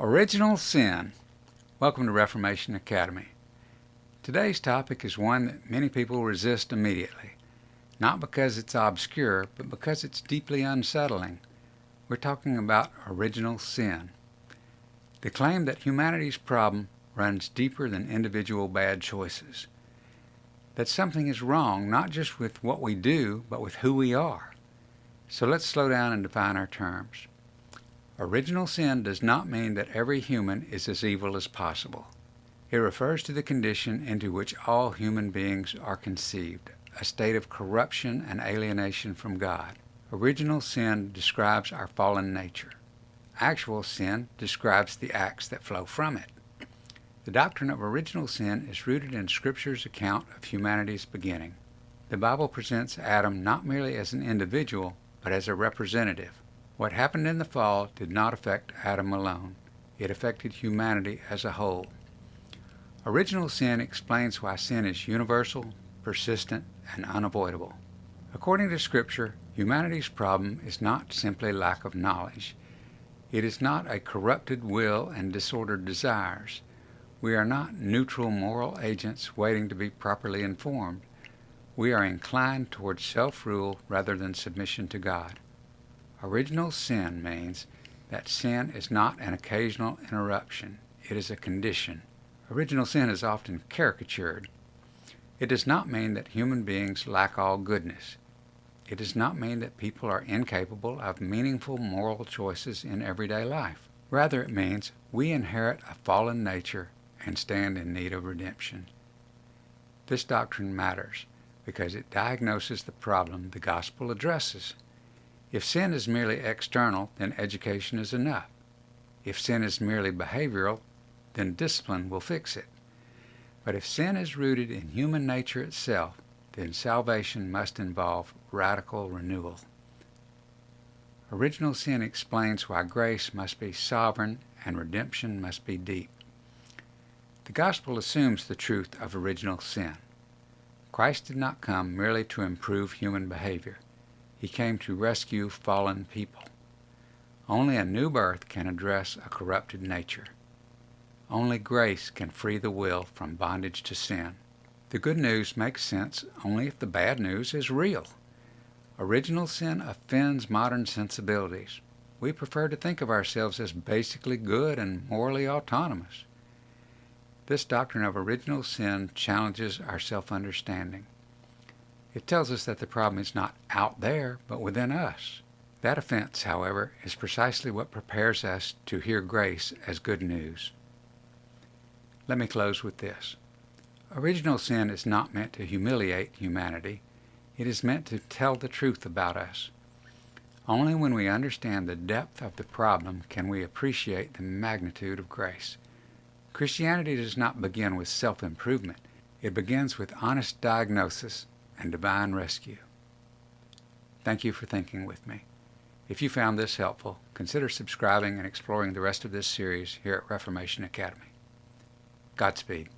Original sin. Welcome to Reformation Academy. Today's topic is one that many people resist immediately, not because it's obscure, but because it's deeply unsettling. We're talking about original sin. The claim that humanity's problem runs deeper than individual bad choices. That something is wrong not just with what we do, but with who we are. So let's slow down and define our terms. Original sin does not mean that every human is as evil as possible. It refers to the condition into which all human beings are conceived, a state of corruption and alienation from God. Original sin describes our fallen nature. Actual sin describes the acts that flow from it. The doctrine of original sin is rooted in Scripture's account of humanity's beginning. The Bible presents Adam not merely as an individual, but as a representative. What happened in the fall did not affect Adam alone. It affected humanity as a whole. Original sin explains why sin is universal, persistent, and unavoidable. According to Scripture, humanity's problem is not simply lack of knowledge. It is not a corrupted will and disordered desires. We are not neutral moral agents waiting to be properly informed. We are inclined towards self-rule rather than submission to God. Original sin means that sin is not an occasional interruption. It is a condition. Original sin is often caricatured. It does not mean that human beings lack all goodness. It does not mean that people are incapable of meaningful moral choices in everyday life. Rather, it means we inherit a fallen nature and stand in need of redemption. This doctrine matters because it diagnoses the problem the gospel addresses. If sin is merely external, then education is enough. If sin is merely behavioral, then discipline will fix it. But if sin is rooted in human nature itself, then salvation must involve radical renewal. Original sin explains why grace must be sovereign and redemption must be deep. The gospel assumes the truth of original sin. Christ did not come merely to improve human behavior. He came to rescue fallen people. Only a new birth can address a corrupted nature. Only grace can free the will from bondage to sin. The good news makes sense only if the bad news is real. Original sin offends modern sensibilities. We prefer to think of ourselves as basically good and morally autonomous. This doctrine of original sin challenges our self-understanding. It tells us that the problem is not out there, but within us. That offense, however, is precisely what prepares us to hear grace as good news. Let me close with this. Original sin is not meant to humiliate humanity. It is meant to tell the truth about us. Only when we understand the depth of the problem can we appreciate the magnitude of grace. Christianity does not begin with self-improvement. It begins with honest diagnosis and divine rescue. Thank you for thinking with me. If you found this helpful, consider subscribing and exploring the rest of this series here at Reformation Academy. Godspeed.